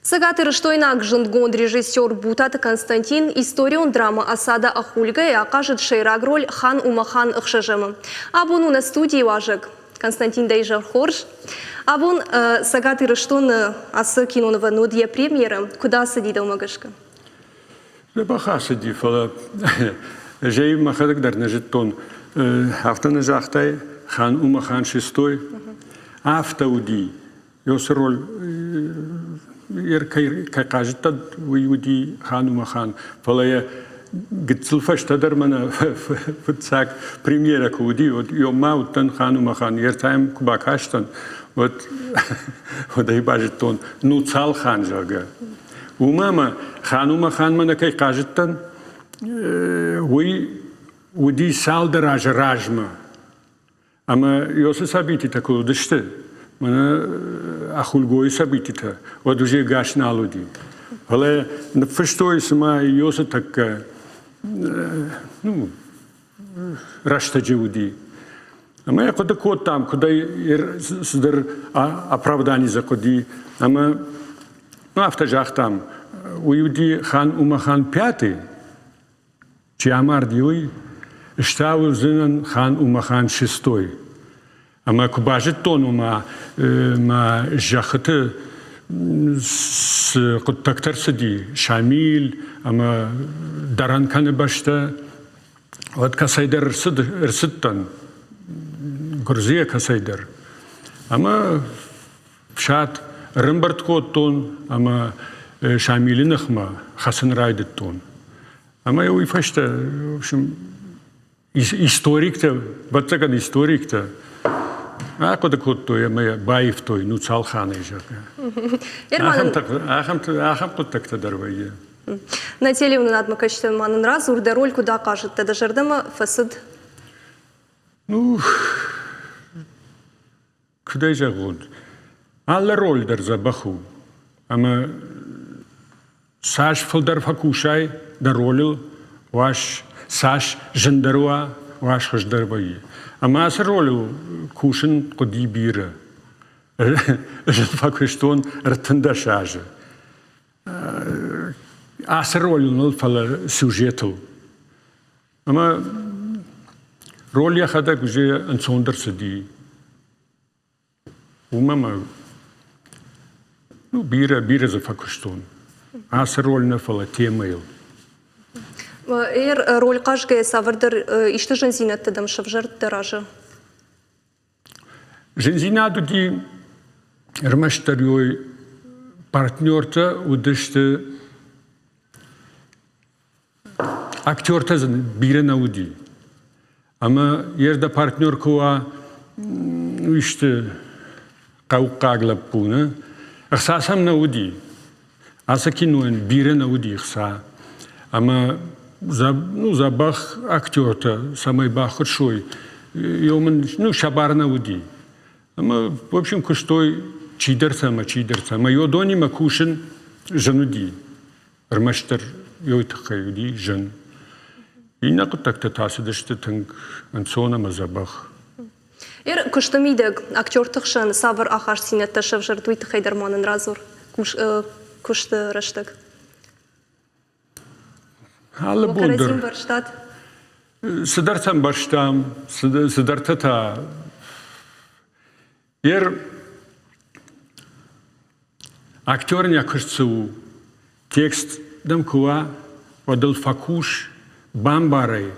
Сагатыр штойнак жындгон режиссер Бутат Константин историон драма Асада Ахульга и окажет шейраг роль хан Умахан Ахшажема. Абон на студии важек Константин Дейжар Хорж. Абон Сагатыр штон асы кинонова нодия премьера. Куда садида умагашка? Баха сади фала. Жей махадак дар нажитон автона жахтай хан Умахан шестой. Автауди. Ёс роль как кажет, уйди хану махан, фалая гцелфаш тадармана фцак премьера куди, вот ее маутан хану махан, ертаем кубакаштан, вот и бажет он, ну цал хан жага. У мама хану махан мана кай кажет тан, уйди салда ражма, ама ёсы сабити такую дышты. Мана ахульгой события, вот уже гаш налуди. Але фаштой сама ёса такая, ну, раштаджиуди. А мы куда код там, куда сдер оправдание заходи, а мы, ну, автожах там, уйди хан Умахан пятый, чиамар диуй, штаву зинан хан Умахан шестой. Ама кубажит тону ма жахты с коттактар сади Шамил, ама даранканы башта, вот касайдар рсыттан, Грузия касайдар. Ама шат рымбарт коттон, ама Шамилинахма Хасан райдет тон. Ама я уйфашта, в общем, историк-то, вот такой историк-то. А куда куда я моя баев той, ну цалханы жака. Ахам куда так-то дарвае. На телевизоре надо качать манан раз, урда роль куда кажет, тогда жардама фасад. Ну, куда же год? Алла роль дар забаху, ама саш фалдар факушай дар ролил, ваш саш жандаруа, ваш хаждарвае. Ама аз ролил кушен коди бира. Факуштон ртанда шаже. Аз ролил нол фала сюжету. Ама роль я хада гуже ансондер сади. Умама ну бира за факуштон. Аз роль на фала темаил. Роль каждый савардер иште жензина тадам шавжар таража. Жензина дуди рмаштарьой партнерта удышты актерта бирена уди. Ама ерда партнер куа иште каукаглап пуна. Ахсасам на уди. Аса кинуен бирена уди хса. Ама забах актер-то, самый бах хороший, и он, ну, шабарна уди. Ама, в общем, куштой чидерца. Мое дони макушен женуди. Рмаштер, йой такая уди, жен. И на кот так-то тасыдышты тынг ансона мазабах. Куштамидек актер тахшан савар ахаш синет ташев жартуй тахайдарманын разур. Кушты раштак. Алла бундыр. Сыдартам баштам, сыдартата. Актер не акушцу текст дам куа подал факуш бамбарой.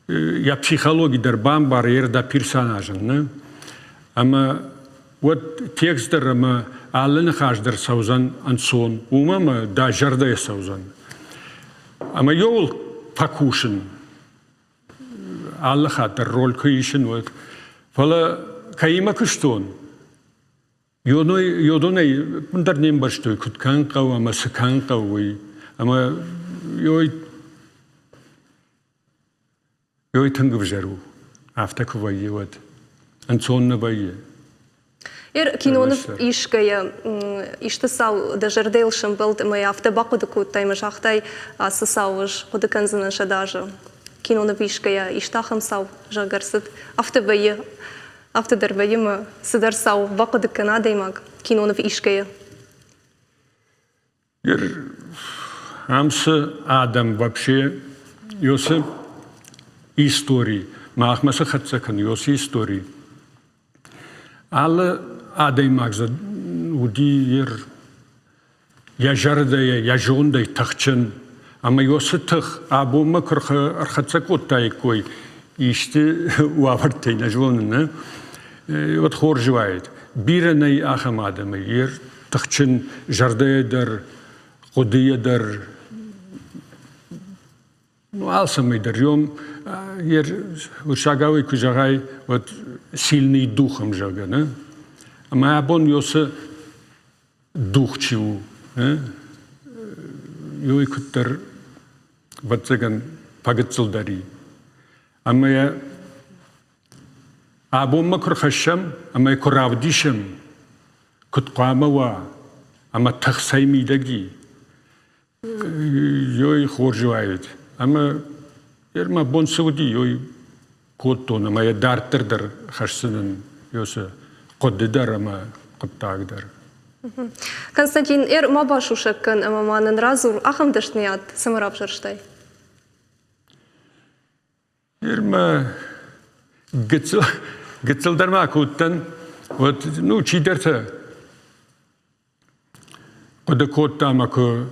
Я психологи дар бамбар да персонажен, не? Ама вот текст дар ама алла нахаш дар саузан ансон, умама да жарда саузан. Ама йол факушен, Аллах дар роль каишен вот. Фала каима куштон. Йодонай пундар нем баштой куткан кау ама сакан кауи. Ама йой тангав жару. Афтаку вайе вот. Ансонна вайе. Кинонов ишкая иштасал дажардейл шамбылт моя автобаку докут тайма шахтай сасауж кудыканзана шадажа. Кинонов ишкая иштахам сау жагарсит автобае автодарбайыма сыдарсау баку дыккана даймак кинонов ишкая. Амсы адам вообще ёсы истории. Махмасы хатсакан ёсы истории. Аллы адай магза уди я жардая, я жондай тахчын. Ама ёсы тых, абума кырха архатсак оттай кой. Ишти уавартай на жонын. Вот хор живает. Биранай ахам адамы. Тахчын жардаядар, қудиядар. Ну, алсамайдар. Ём шагавай кужагай вот сильный духом жага. Ама абон ёсы дух чиву. Ёй куттар ватсаган пагатсылдари. Ама я абонма курхашам, ама я куравдишам, куткамава, ама тахсаймидаги. Ёй хорживает. Ама ерма бон сауди ёй коттон, ама я дартырдар хашсынын ёсы қоддидар, ама қоттагдар. Константин, маба шушаккан амаманын разур ахам дашният самарап жарштай. Ерма гыцылдарма коттан, вот, ну, чидерта қодакоттама ко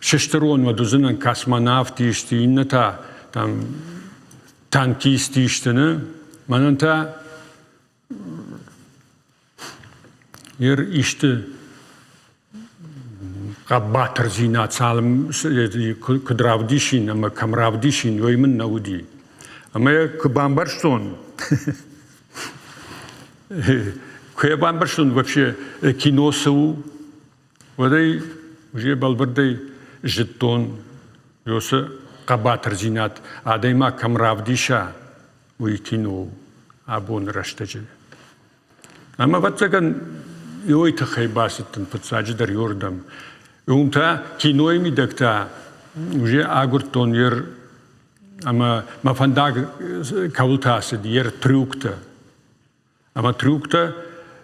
шештерон вадузынан космонавты ишти, инната там танкисты иштini, мананта ишти қаббатыр зинат салым кудравдишин, ама камравдишин, оймын науди. Ама кубамбарштон. Кубамбарштон вообще киносу, водай уже балбардай жеттон, ёсы қаббатыр зинат, адайма камравдиша, уй кино, абон раштажы. Ама ватсаган ёй тахай басыттын пыцаджыдар ёрдам. Умта кинойми дакта уже агуртон ер ама мафандаг кавултасы ер трюкта. Ама трюкта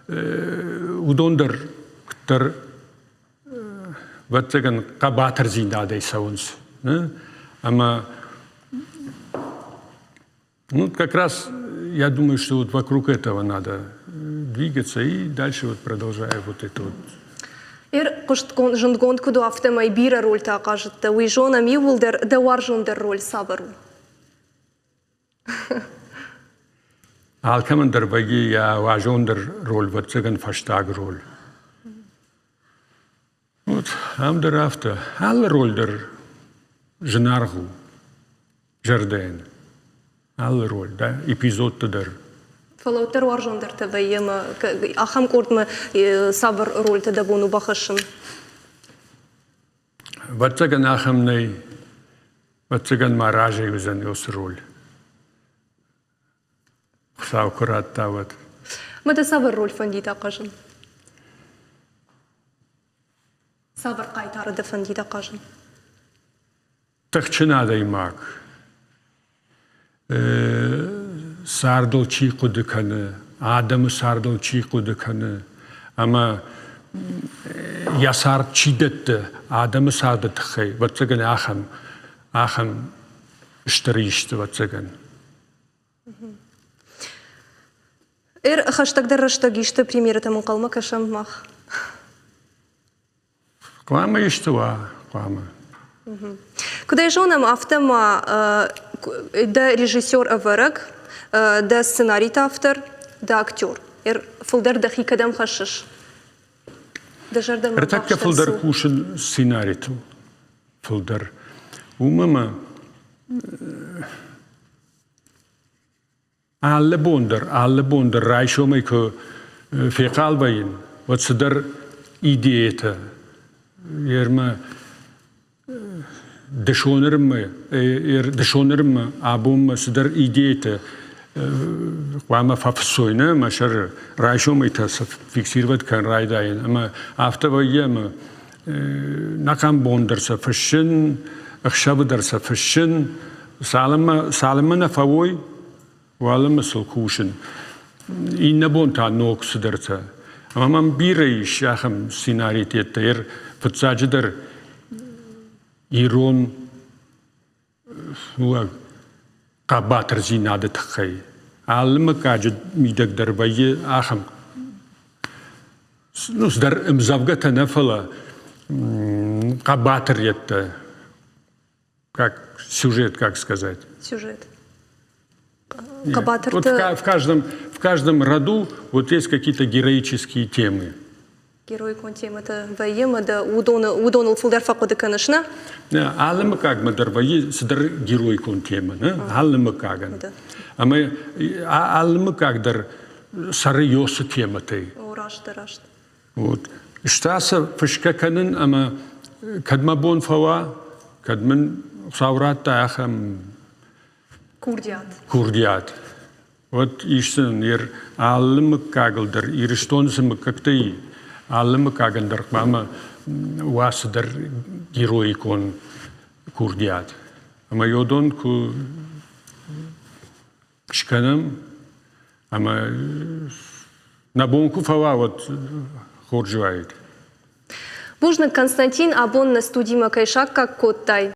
удондар ктар ватсаган кабатыр зиндадай саунс. Ама ну как раз я думаю, что вот вокруг этого надо двигаться и дальше вот продолжая вот это вот. Кушткон жындгонд куду автомай бира роль та кажется, уйжона мивулдер давар жондер роль сабару. Алкамандер баги я важондер роль вот цыган фаштаг роль. Вот амдер авто, ал рольдер женаргу, жарден, ал роль, да, эпизод тадер. Фалаутер варжондер тавайема, ахам кортма сабар роль тада бону бахашым. Ватсаган ахамней, ватсаган маражей юзан ёс роль. Хсау курат тават. Мада сабар роль фандита кажын. Сабар кайтары да фандита кажын. Тахчына даймак. Сардол чиқуды каны, адамы сардол чиқуды каны, ама ясар чидетті, адамы сарды тұқай, ватсаган ахам үштірі ішті ватсаган. Хаштагдар раштаг ішті примері тамын қалма кашам мах? Қуама ішті ва, қуама. Кудай жонам автома да режиссер аварак, да сценарий автор, да актер. Фулдар да хикадам хашиш. Да жардар ма бахштансу. Ратак фулдар кушен сценариту. Фулдар. Умама alle bonder reisho me ko fekal bayin. Wat ze der ideete. Yerma de shonerme abum ze der ideete. Kwam fafsoine, maar er reisho me tas fixirvat kan rijden. Maar after we jem nakam bonder ze fashion, achshavder ze fashion. Salama favoy. Wala masal kushin. Inna bonta nok sudarta. Ama man birey şahım sinariyetler fıtsacıdır İran kabatır zinadı tıkay. Alımı kacı midak darbayı ahım. Nusdar imzavgata nefala kabatır yetta. Как сюжет, как сказать. Сюжет. Вот Кабатырты в каждом роду вот есть какие-то героические темы. герой контемата вайема да удон улфулдар факоды канышна. Алымы как мы дарвайы сыдар герой кон тема, алымы каган. Да. А мы алымы как дар сары ёсы тематай. Рашт. Вот. Штаса фышкаканын, ама кадмабон фава, кадмын савратта ахам Курдиат. Вот ишсэн ер алымы кагылдар, ирштонсымы кактай, алымы кагандар, мама васыдар герой кон Курдиат. Ама йодон ку шканам, ама набонку фава вот хоржуает. Бужник Константин абон на студии Макайшак как Коттай.